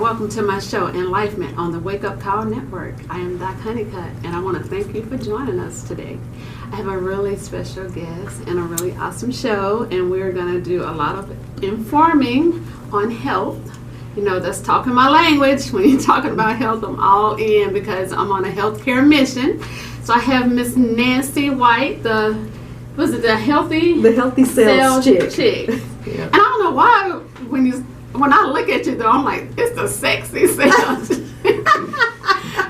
welcome to my show, Enlifement, on the Wake Up Call Network. I am Doc Honeycutt, and I want to thank you for joining us today. I have a really special guest and a really awesome show, and we're going to do a lot of informing on health. You know, that's talking my language. When you're talking about health, I'm all in because I'm on a healthcare mission. So I have Miss Nancy White, the healthy sales chick. Yeah. And I don't know why when I look at you though, I'm like, it's the sexy sales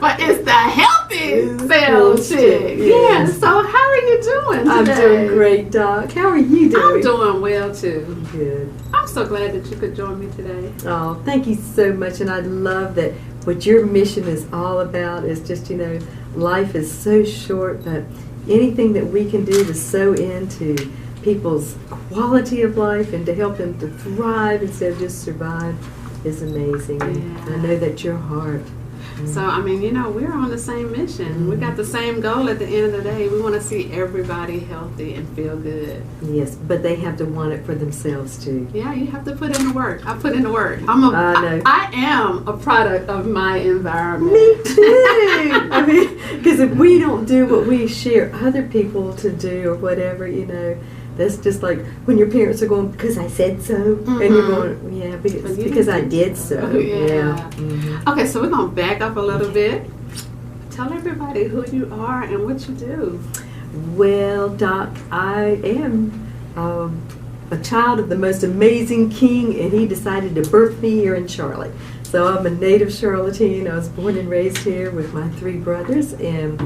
but it's the healthy sales chick. Yeah. So how are you doing today? I'm doing great, Doc. How are you doing? I'm doing well too. Good. I'm so glad that you could join me today. Oh, thank you so much. And I love that what your mission is all about is just, life is so short, but anything that we can do to sow into people's quality of life and to help them to thrive instead of just survive is amazing. And I know that's your heart. So, we're on the same mission. We got the same goal at the end of the day. We want to see everybody healthy and feel good. Yes, but they have to want it for themselves too. Yeah, you have to put in the work. I put in the work. I am a product of my environment. Me too. Because if we don't do what we share other people to do or whatever, that's just like when your parents are going, because I said so, and you're going, yeah, because I did so. Yeah. Mm-hmm. Okay, so we're going to back up a little bit. Tell everybody who you are and what you do. Well, Doc, I am a child of the most amazing king, and he decided to birth me here in Charlotte. So I'm a native Charlottean. I was born and raised here with my 3 brothers, and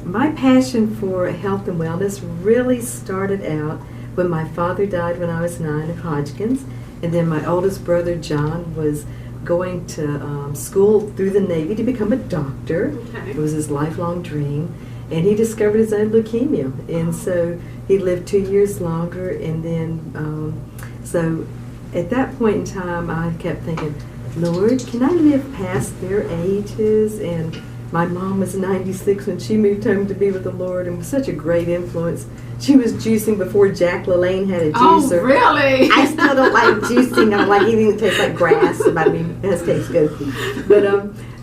my passion for health and wellness really started out when my father died when I was 9 of Hodgkin's, and then my oldest brother John was going to school through the Navy to become a doctor. Okay. It was his lifelong dream, and he discovered his own leukemia, and so he lived 2 years longer, and then so at that point in time I kept thinking, Lord, can I live past their ages? And my mom was 96 when she moved home to be with the Lord and was such a great influence. She was juicing before Jack LaLanne had a juicer. Oh, really? I still don't like juicing. I don't like anything that tastes like grass. It does taste good. But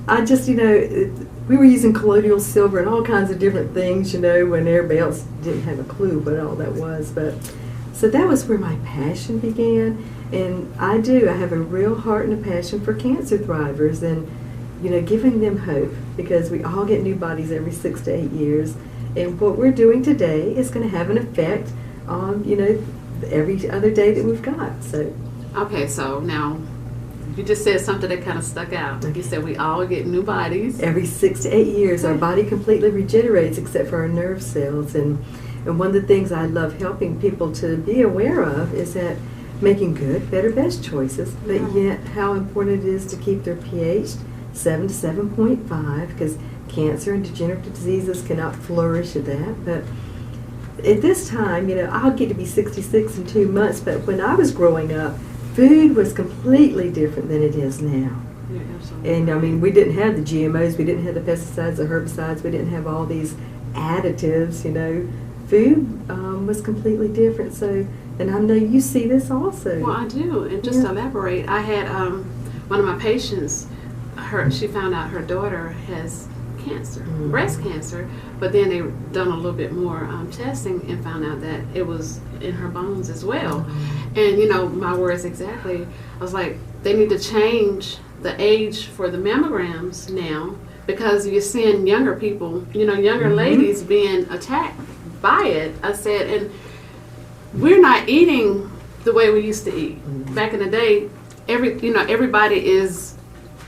I just, we were using colloidal silver and all kinds of different things, when everybody else didn't have a clue what all that was. But so that was where my passion began. And I have a real heart and a passion for cancer thrivers and, giving them hope, because we all get new bodies every 6 to 8 years. And what we're doing today is going to have an effect on, every other day that we've got. So. Okay, so now you just said something that kind of stuck out. Like you said, we all get new bodies. Every 6 to 8 years, our body completely regenerates except for our nerve cells. And one of the things I love helping people to be aware of is that making good, better, best choices, but yet how important it is to keep their pH 7 to 7.5, because cancer and degenerative diseases cannot flourish at that. But at this time, I'll get to be 66 in 2 months, but when I was growing up, food was completely different than it is now. Yeah, absolutely. And we didn't have the GMOs, we didn't have the pesticides, the herbicides, we didn't have all these additives, Food was completely different. So, and I know you see this also. Well, I do. And just to elaborate, I had one of my patients, she found out her daughter has cancer, breast cancer, but then they done a little bit more testing and found out that it was in her bones as well. And my words exactly, I was like, they need to change the age for the mammograms now, because you're seeing younger people, younger ladies being attacked by it. I said, and we're not eating the way we used to eat. Back in the day, everybody is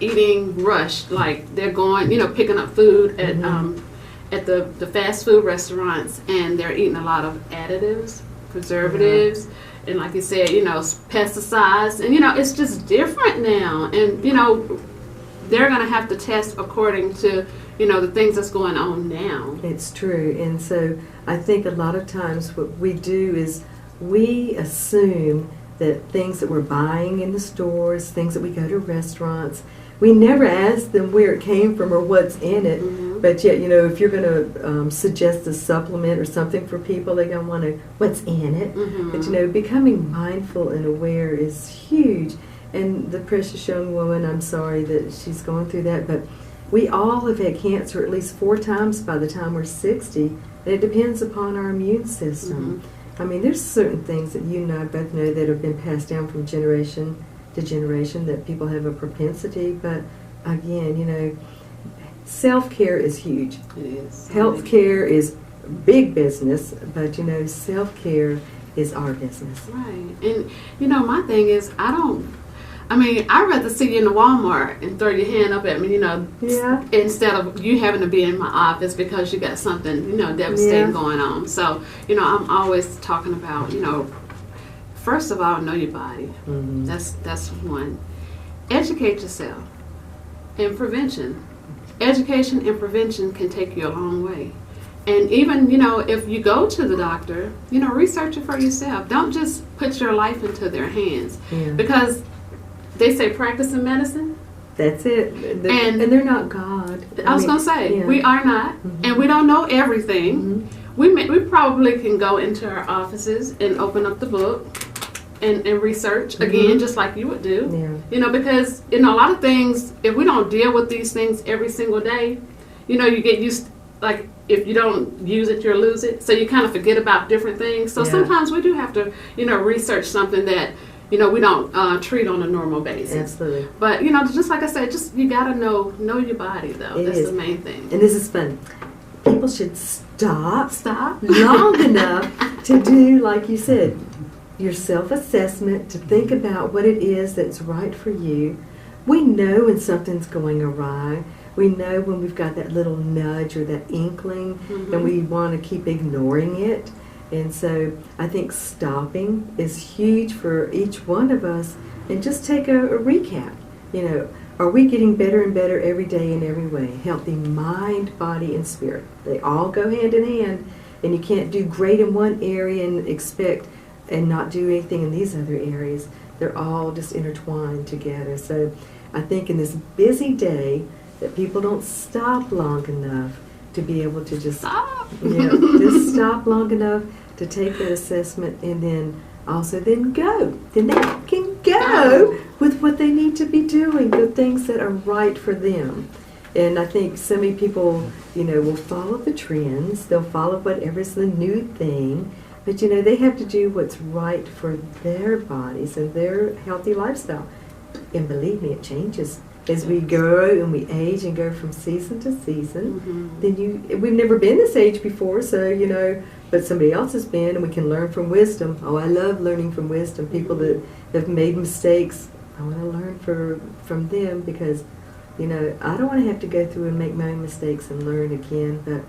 eating rushed, like they're going, picking up food at the fast food restaurants, and they're eating a lot of additives, preservatives, and like you said, pesticides, and it's just different now, and they're going to have to test according to the things that's going on now. It's true. And so I think a lot of times what we do is we assume that things that we're buying in the stores, things that we go to restaurants, we never ask them where it came from or what's in it. But yet, if you're going to suggest a supplement or something for people, they're going to want to, what's in it? But, becoming mindful and aware is huge. And the precious young woman, I'm sorry that she's going through that, but we all have had cancer at least 4 times by the time we're 60, and it depends upon our immune system. I mean, there's certain things that you and I both know that have been passed down from generation to generation that people have a propensity, but again, you know, self-care is huge. It is. Health care is big business, but you know, self-care is our business. Right. And you know, my thing is, I'd rather see you in the Walmart and throw your hand up at me, you know, Yeah. instead of you having to be in my office because you got something, you know, devastating Yeah. going on. So, you know, I'm always talking about, you know, first of all, know your body. Mhm. That's one. Educate yourself. And prevention. Education and prevention can take you a long way. And even, you know, if you go to the doctor, you know, research it for yourself. Don't just put your life into their hands. Yeah. Because they say practice in medicine. That's it. And they're not God. I was going to say, yeah. we are not, and we don't know everything. We probably can go into our offices and open up the book and research, again, just like you would do. Yeah. You know, because, you know, a lot of things, if we don't deal with these things every single day, you know, you get used, like, if you don't use it, you'll lose it. So you kind of forget about different things. So Yeah. sometimes we do have to, you know, research something that, you know, we don't treat on a normal basis. Absolutely. But, you know, just like I said, just you got to know your body, though. It That's is. the main thing. And this is fun. People should stop Stop. long enough to do, like you said, your self-assessment, to think about what it is that's right for you. We know when something's going awry. We know when we've got that little nudge or that inkling, and we want to keep ignoring it. And so I think stopping is huge for each one of us, and just take a recap. You know, are we getting better and better every day in every way? Healthy mind, body, and spirit. They all go hand in hand, and you can't do great in one area and expect and not do anything in these other areas. They're all just intertwined together. So I think in this busy day that people don't stop long enough to be able to just Stop. just stop long enough to take that assessment, and then also then go. Then they can go with what they need to be doing, the things that are right for them. And I think so many people, you know, will follow the trends. They'll follow whatever's the new thing. But, you know, they have to do what's right for their bodies and their healthy lifestyle. And believe me, it changes. As we grow and we age and go from season to season, then we've never been this age before, so, you know, but somebody else has been, and we can learn from wisdom. Oh, I love learning from wisdom. People that have made mistakes, I want to learn from them, because, you know, I don't want to have to go through and make my own mistakes and learn again, but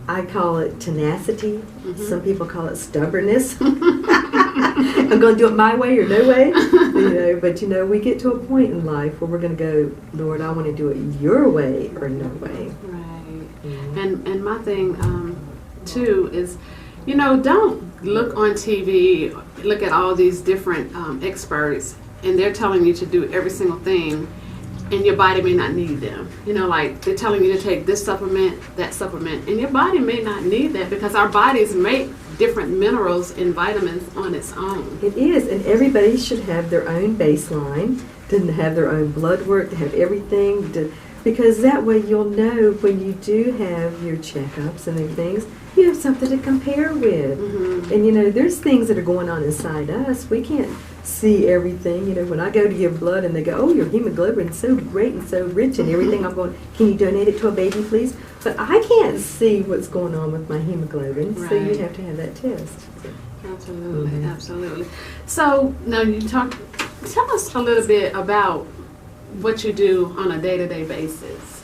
I call it tenacity. Some people call it stubbornness. I'm going to do it my way or no way. You know, but, you know, we get to a point in life where we're going to go, Lord, I want to do it your way or no way. Right. And my thing, too, is, you know, don't look on TV, look at all these different experts, and they're telling you to do every single thing, and your body may not need them. You know, like they're telling you to take this supplement, that supplement, and your body may not need that, because our bodies make different minerals and vitamins on its own. It is, and everybody should have their own baseline, to have their own blood work, to have everything, because that way you'll know when you do have your checkups and things, you have something to compare with. And, you know, there's things that are going on inside us. We can't see everything. You know, when I go to give blood and they go, oh, your hemoglobin's so great and so rich and everything, I'm going, can you donate it to a baby, please? But I can't see what's going on with my hemoglobin, so you have to have that test. Absolutely, absolutely. So now tell us a little bit about what you do on a day-to-day basis.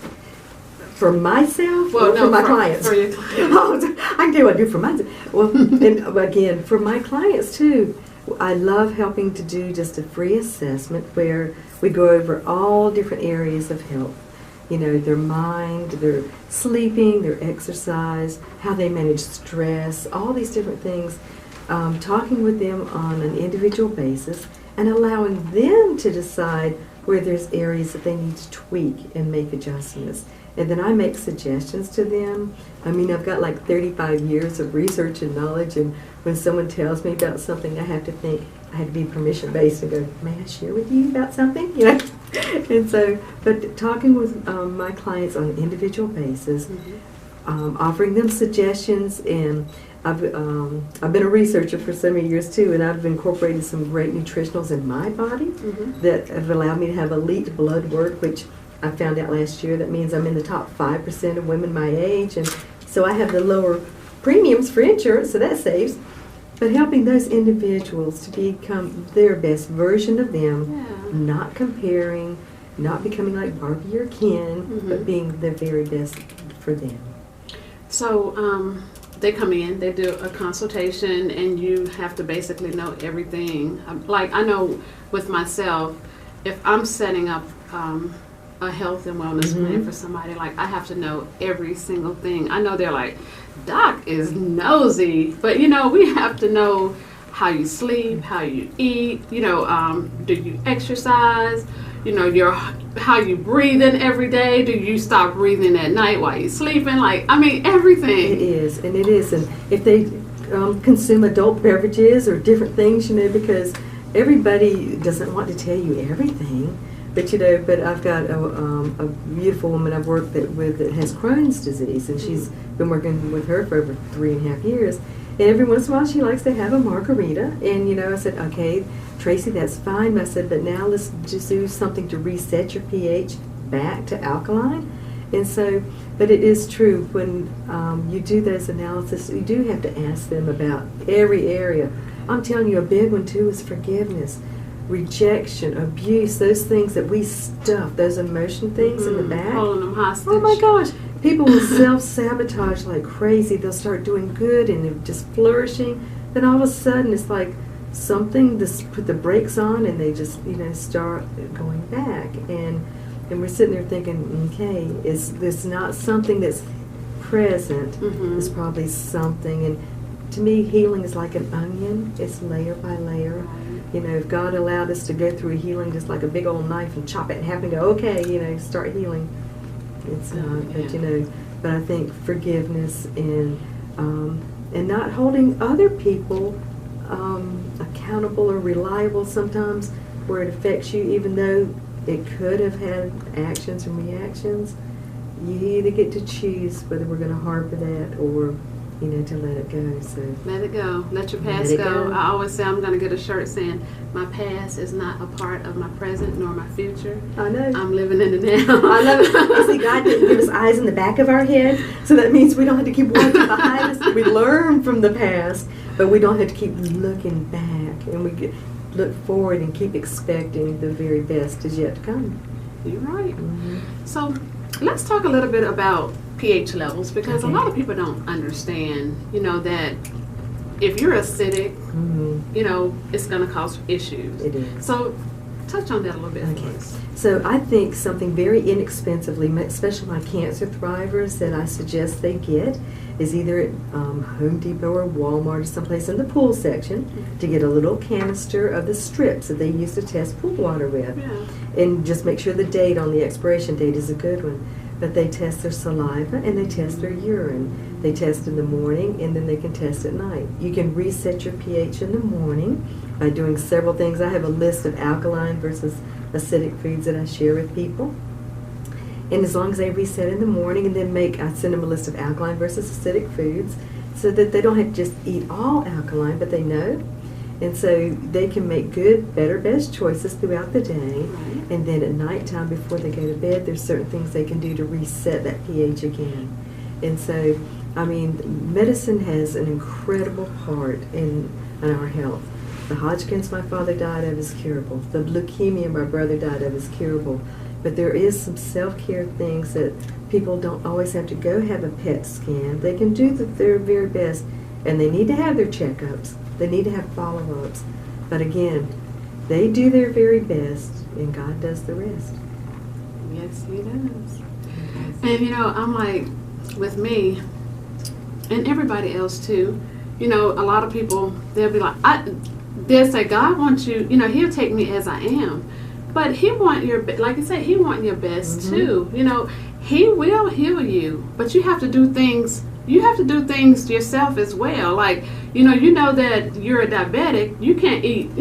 For myself, Well, or no, for my clients? For your clients. Oh, I can tell you what I do for myself. Well, and again, for my clients too, I love helping to do just a free assessment where we go over all different areas of health. You know, their mind, their sleeping, their exercise, how they manage stress, all these different things. Talking with them on an individual basis and allowing them to decide where there's areas that they need to tweak and make adjustments. and then I make suggestions to them. I mean, I've got like 35 years of research and knowledge, and when someone tells me about something, I have to think, I have to be permission-based and go, may I share with you about something? You know? And so, but talking with my clients on an individual basis, offering them suggestions, and I've been a researcher for so many years too, and I've incorporated some great nutritionals in my body that have allowed me to have elite blood work, which I found out last year. That means I'm in the top 5% of women my age, and so I have the lower premiums for insurance, so that saves. But helping those individuals to become their best version of them, not comparing, not becoming like Barbie or Ken, but being the very best for them. So they come in, they do a consultation, and you have to basically know everything. Like I know with myself, if I'm setting up a health and wellness plan for somebody, like I have to know every single thing. I know they're like, Doc is nosy, but you know, we have to know how you sleep, how you eat, you know, do you exercise, you know, how you breathe in every day, do you stop breathing at night while you're sleeping, like, I mean, everything. It is, and if they consume adult beverages or different things, you know, because everybody doesn't want to tell you everything. But you know, but I've got a beautiful woman I've worked with that has Crohn's disease, and she's been working with her for over 3.5 years. And every once in a while, she likes to have a margarita. And you know, I said, okay, Tracy, that's fine. I said, but now let's just do something to reset your pH back to alkaline. And so, but it is true when you do those analysis, you do have to ask them about every area. I'm telling you, a big one too is forgiveness. Rejection, abuse, those things that we stuff, those emotion things in the back. Holding them hostage. Oh my gosh. People will self-sabotage like crazy. They'll start doing good and they're just flourishing. Then all of a sudden it's like something, just put the brakes on and they just, you know, start going back. And we're sitting there thinking, okay, it's not something that's present. It's probably something. And to me, healing is like an onion. It's layer by layer. You know, if God allowed us to go through a healing just like a big old knife and chop it in half and go, okay, you know, start healing. It's not, but you know, but I think forgiveness and not holding other people accountable or reliable sometimes where it affects you, even though it could have had actions and reactions. You either get to choose whether we're going to harbor that or, you know, to let it go. So let it go. Let your past go. I always say I'm going to get a shirt saying, my past is not a part of my present nor my future. I know. I'm living in the now. I love it. You see, God didn't give us eyes in the back of our head, so that means we don't have to keep watching behind us. We learn from the past, but we don't have to keep looking back. And we look forward and keep expecting the very best is yet to come. You're right. So let's talk a little bit about pH levels, because a lot of people don't understand, you know, that if you're acidic, you know, it's going to cause issues. It is. So touch on that a little bit for us. So I think something very inexpensively, especially my cancer thrivers, that I suggest they get is either at Home Depot or Walmart or someplace in the pool section to get a little canister of the strips that they use to test pool water with. And just make sure the date on the expiration date is a good one. But they test their saliva and they test their urine. They test in the morning and then they can test at night. You can reset your pH in the morning by doing several things. I have a list of alkaline versus acidic foods that I share with people. And as long as they reset in the morning and then I send them a list of alkaline versus acidic foods so that they don't have to just eat all alkaline, but they know. And so they can make good, better, best choices throughout the day. And then at nighttime before they go to bed, there's certain things they can do to reset that pH again. And so, I mean, medicine has an incredible part in our health. The Hodgkin's my father died of is curable. The leukemia my brother died of is curable. But there is some self-care things that people don't always have to go have a PET scan. They can do their very best, and they need to have their checkups. They need to have follow-ups. But again, they do their very best, and God does the rest. Yes, He does. And, you know, I'm like, with me, and everybody else too, you know, a lot of people, they'll be like, they'll say, God wants you, you know, He'll take me as I am. But He want your, like you said, He want your best too, you know. He will heal you, but you have to do things. You have to do things yourself as well. Like, you know that you're a diabetic. You can't eat,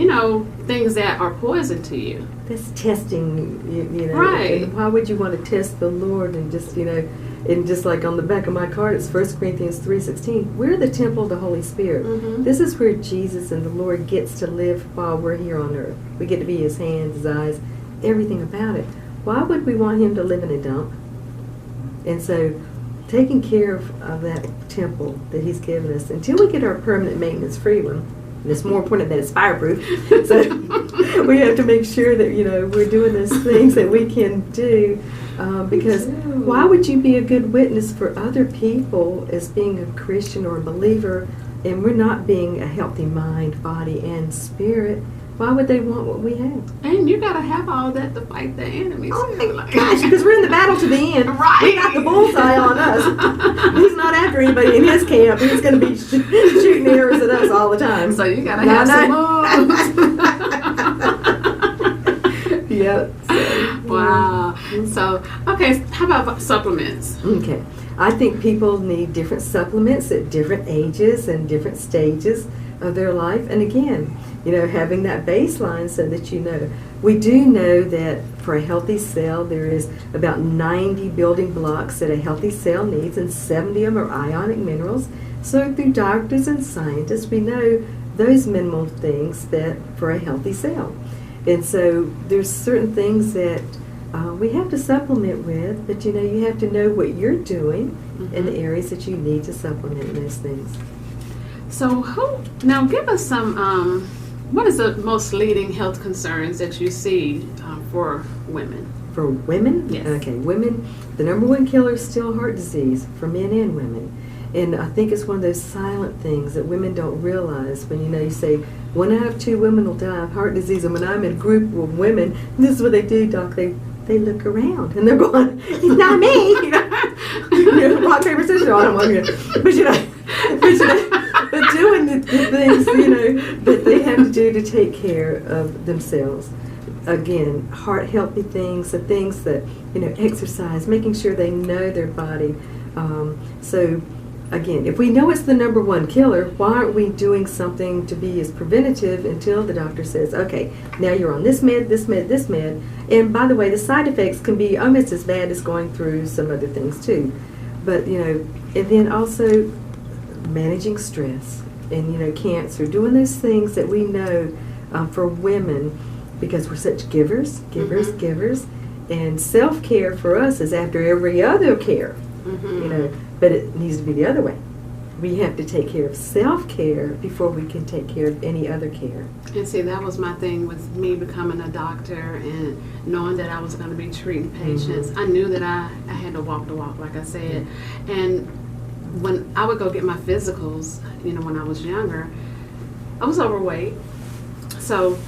things that are poison to you. That's testing, you know. Right. And why would you want to test the Lord and just, and just like on the back of my card, it's 1 Corinthians 3:16. We're the temple of the Holy Spirit. Mm-hmm. This is where Jesus and the Lord gets to live while we're here on earth. We get to be His hands, His eyes, everything about it. Why would we want Him to live in a dump? And so, taking care of that temple that He's given us until we get our permanent maintenance-free one. And it's more important that it's fireproof. So we have to make sure that we're doing those things that we can do. Because why would you be a good witness for other people as being a Christian or a believer, and we're not being a healthy mind, body, and spirit? Why would they want what we have? And you gotta have all that to fight the enemy. Oh my gosh, because we're in the battle to the end. Right. We got the bullseye on us. He's not after anybody in his camp. He's going to be shooting arrows at us all the time. So you gotta have some moves. Yep. Wow. So, okay, how about supplements? Okay. I think people need different supplements at different ages and different stages of their life. And again, having that baseline so that we do know that for a healthy cell there is about 90 building blocks that a healthy cell needs, and 70 of them are ionic minerals. So through doctors and scientists, we know those minimal things that for a healthy cell. And so there's certain things that we have to supplement with, but you have to know what you're doing in the areas that you need to supplement those things. So now give us some, what is the most leading health concerns that you see for women? For women? Yes. Okay, women, the number one killer is still heart disease for men and women. And I think it's one of those silent things that women don't realize when, you say 1 out of 2 women will die of heart disease. And when I'm in a group of women, this is what they do, Doc. They look around and they're going, it's not me. Rock, paper, scissors. I don't want to. But doing the things, that they have to do to take care of themselves. Again, heart healthy things, the things that, exercise, making sure they know their body. So, again, if we know it's the number one killer, why aren't we doing something to be as preventative until the doctor says, okay, now you're on this med, this med, this med. And by the way, the side effects can be almost as bad as going through some other things too. But, and then also managing stress and, cancer, doing those things that we know for women, because we're such givers. And self-care for us is after every other care, but it needs to be the other way. We have to take care of self-care before we can take care of any other care. And see, that was my thing with me becoming a doctor and knowing that I was going to be treating patients. I knew that I had to walk the walk, like I said. And when I would go get my physicals, when I was younger, I was overweight. So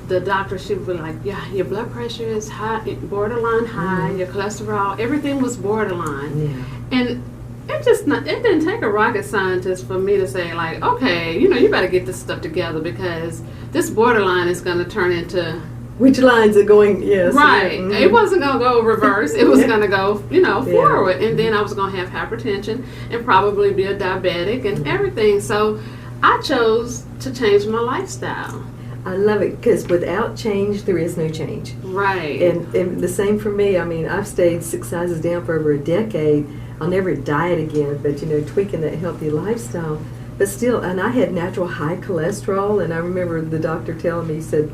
the doctor, she would be like, yeah, your blood pressure is high, borderline high, your cholesterol, everything was borderline. Yeah. And it didn't take a rocket scientist for me to say, like, okay, you better get this stuff together, because this borderline is going to turn into... Which lines are going, yes. Right. Yeah. It wasn't going to go reverse. It was going to go, forward. And then I was going to have hypertension and probably be a diabetic and everything. So I chose to change my lifestyle. I love it, because without change, there is no change. Right. And the same for me. I mean, I've stayed 6 sizes down for over a decade. I'll never diet again, but, tweaking that healthy lifestyle. But still, and I had natural high cholesterol, and I remember the doctor telling me, he said,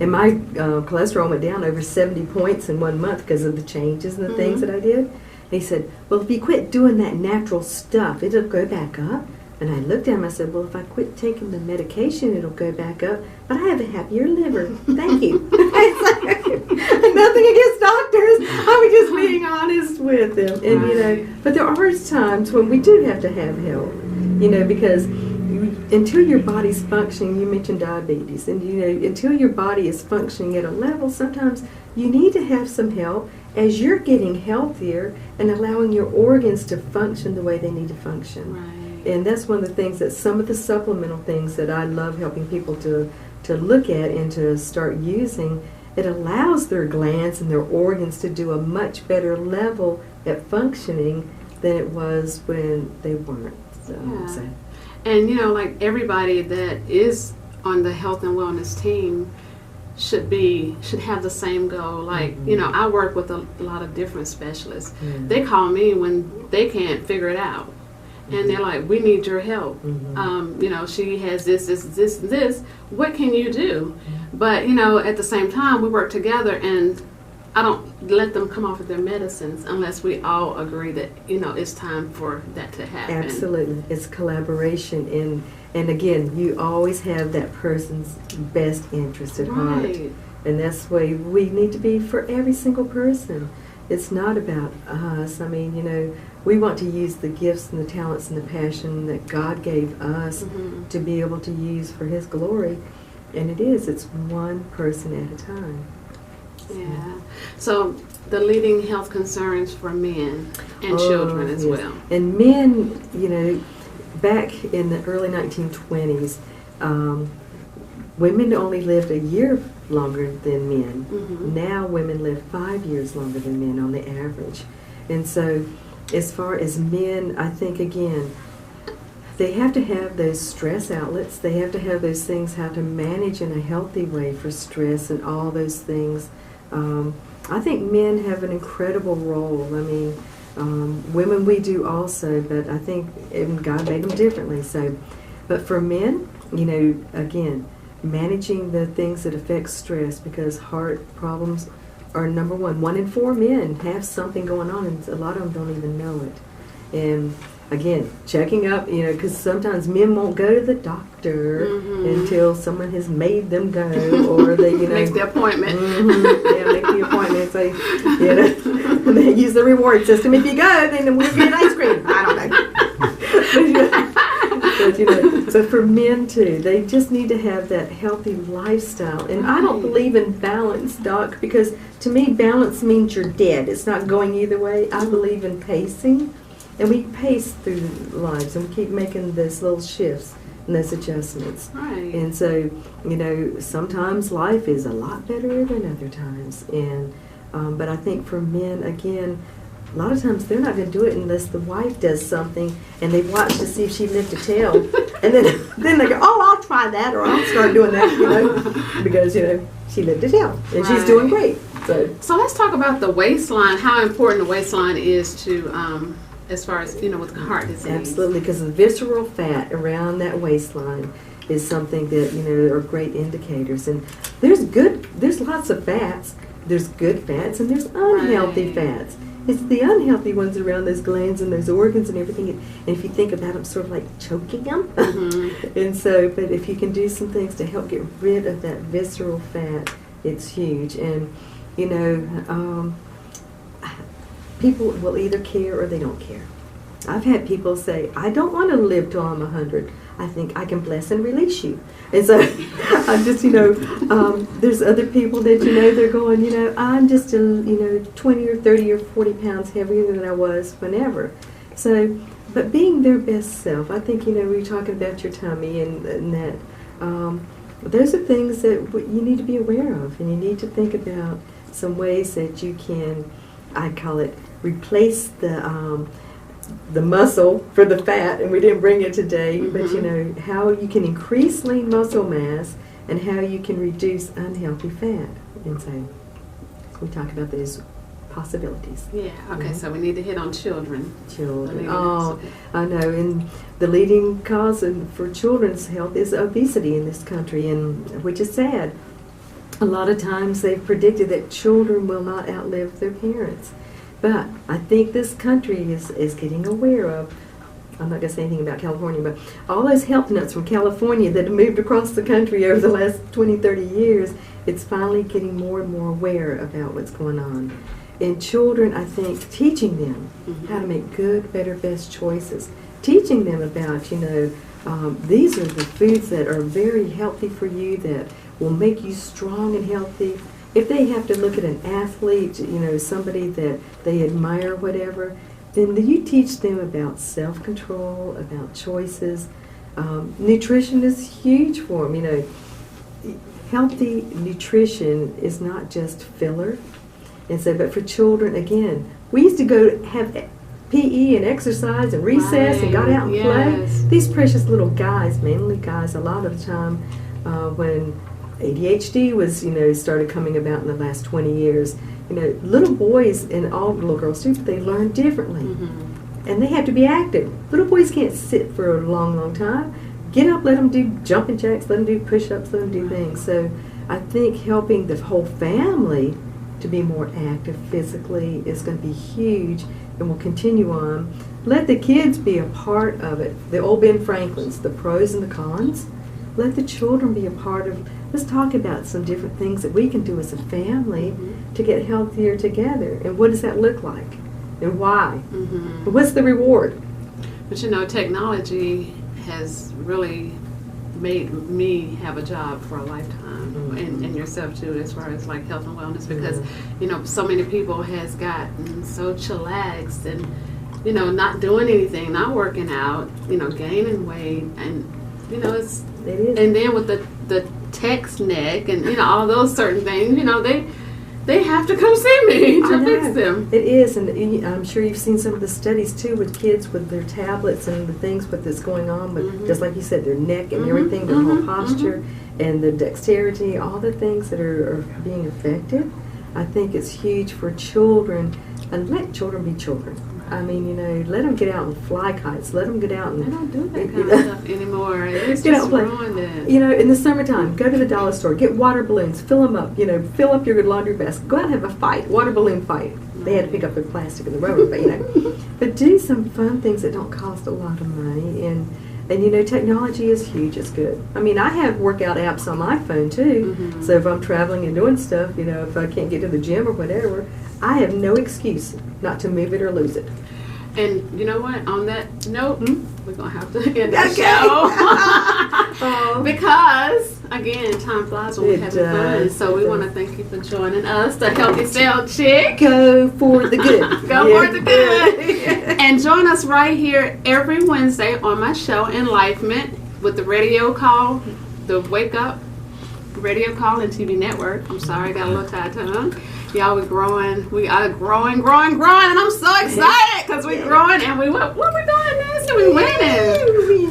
and my cholesterol went down over 70 points in 1 month because of the changes and the things that I did. And he said, well, if you quit doing that natural stuff, it'll go back up. And I looked at him, I said, well, if I quit taking the medication, it'll go back up. But I have a happier liver. Thank you. Nothing against doctors. I was just being honest with them. And, but there are times when we do have to have help, because until your body's functioning, you mentioned diabetes, and, until your body is functioning at a level, sometimes you need to have some help as you're getting healthier and allowing your organs to function the way they need to function. Right. And that's one of the things that some of the supplemental things that I love helping people to look at and to start using. It allows their glands and their organs to do a much better level at functioning than it was when they weren't. So. And like everybody that is on the health and wellness team should have the same goal. Like, I work with a lot of different specialists. They call me when they can't figure it out. And they're like, we need your help. She has this, and this. What can you do? But, at the same time, we work together, and I don't let them come off of their medicines unless we all agree that, it's time for that to happen. Absolutely. It's collaboration. And again, you always have that person's best interest at heart. And that's the way we need to be for every single person. It's not about us. I mean, we want to use the gifts and the talents and the passion that God gave us to be able to use for His glory. And it's one person at a time. Yeah. So the leading health concerns for men and children as well. And men, back in the early 1920s, women only lived a year longer than men. Now women live 5 years longer than men on the average. And so as far as men, I think, again, they have to have those stress outlets. They have to have those things, how to manage in a healthy way for stress and all those things. I think men have an incredible role. I mean, women we do also, but I think God made them differently. So, but for men, again, managing the things that affect stress, because heart problems are number one. 1 in 4 men have something going on, and a lot of them don't even know it. And again, checking up, because sometimes men won't go to the doctor until someone has made them go, or they, make the appointment. Yeah, make the appointment. Say, they use the reward system. If you go, then we'll get ice cream. I don't know. But, so for men too, they just need to have that healthy lifestyle. And I don't believe in balance, Doc, because to me, balance means you're dead. It's not going either way. I believe in pacing. And we pace through lives, and we keep making those little shifts and those adjustments. Right. And so, sometimes life is a lot better than other times. And but I think for men, again, a lot of times they're not going to do it unless the wife does something, and they watch to see if she lift a tail, and then they go, oh, I'll try that, or I'll start doing that, because she lifted a tail, and she's doing great. So let's talk about the waistline. How important the waistline is to. As far as, with heart disease. Absolutely, because the visceral fat around that waistline is something that, are great indicators. And there's lots of fats. There's good fats and there's unhealthy fats. It's the unhealthy ones around those glands and those organs and everything. And if you think about them, sort of like choking them. And so, but if you can do some things to help get rid of that visceral fat, it's huge. And, people will either care or they don't care. I've had people say, I don't want to live till I'm 100. I think I can bless and release you. And so I'm just, there's other people that, they're going, I'm just, 20 or 30 or 40 pounds heavier than I was whenever. So, but being their best self, I think, we were talking about your tummy and that, those are things that you need to be aware of. And you need to think about some ways that you can, I call it, replace the muscle for the fat, and we didn't bring it today, but how you can increase lean muscle mass and how you can reduce unhealthy fat. And so we talk about those possibilities. Yeah, okay, so we need to hit on children. Children. Oh, I know. And the leading cause for children's health is obesity in this country, and which is sad. A lot of times they've predicted that children will not outlive their parents. But I think this country is getting aware of, I'm not going to say anything about California, but all those health nuts from California that have moved across the country over the last 20, 30 years, it's finally getting more and more aware about what's going on. And children, I think, teaching them how to make good, better, best choices. Teaching them about, these are the foods that are very healthy for you, that will make you strong and healthy. If they have to look at an athlete, somebody that they admire, whatever, then you teach them about self-control, about choices. Nutrition is huge for them. Healthy nutrition is not just filler. And so, but for children, again, We used to go have PE and exercise and recess and got out and Yes. play. These precious little guys, mainly guys, a lot of the time when ADHD was, started coming about in the last 20 years, little boys and all little girls too, they learn differently. Mm-hmm. And they have to be active. Little boys can't sit for a long, long time. Get up, let them do jumping jacks, let them do push-ups, let them do things. So I think helping the whole family to be more active physically is going to be huge, and will continue on. Let the kids be a part of it. The old Ben Franklin's, the pros and the cons. Let the children be a part of. Let's talk about some different things that we can do as a family to get healthier together. And what does that look like? And why? And what's the reward? But technology has really made me have a job for a lifetime, and yourself too, as far as like health and wellness, because so many people has gotten so chillaxed and not doing anything, not working out, gaining weight, and it is. And then with the text neck and all those certain things, they have to come see me to fix them. It is, and I'm sure you've seen some of the studies too with kids with their tablets and the things with that's going on with, just like you said, their neck and everything, their whole posture and the dexterity, all the things that are being affected. I think it's huge for children, and let children be children. I mean, let them get out and fly kites. Let them get out and... They don't do that kind of stuff anymore. It's just ruined it. In the summertime, go to the dollar store, get water balloons, fill them up, fill up your laundry basket. Go out and have a fight, water balloon fight. They had to pick up their plastic and the rubber, but, but do some fun things that don't cost a lot of money. And technology is huge. It's good. I mean, I have workout apps on my phone, too. So if I'm traveling and doing stuff, if I can't get to the gym or whatever, I have no excuse not to move it or lose it. And you know what? On that note, we're going to have to end the show. Because, again, time flies when we're having fun. So we want to thank you for joining us, the Healthy Cell Chick. Go for the good. Go for the good. And join us right here every Wednesday on my show, Enlifement, with the radio call, the Wake Up radio call and TV network. I'm sorry, I got a little tied tongue. Y'all, we're growing. We are growing, and I'm so excited because we're growing, and what we're doing this, and we're winning.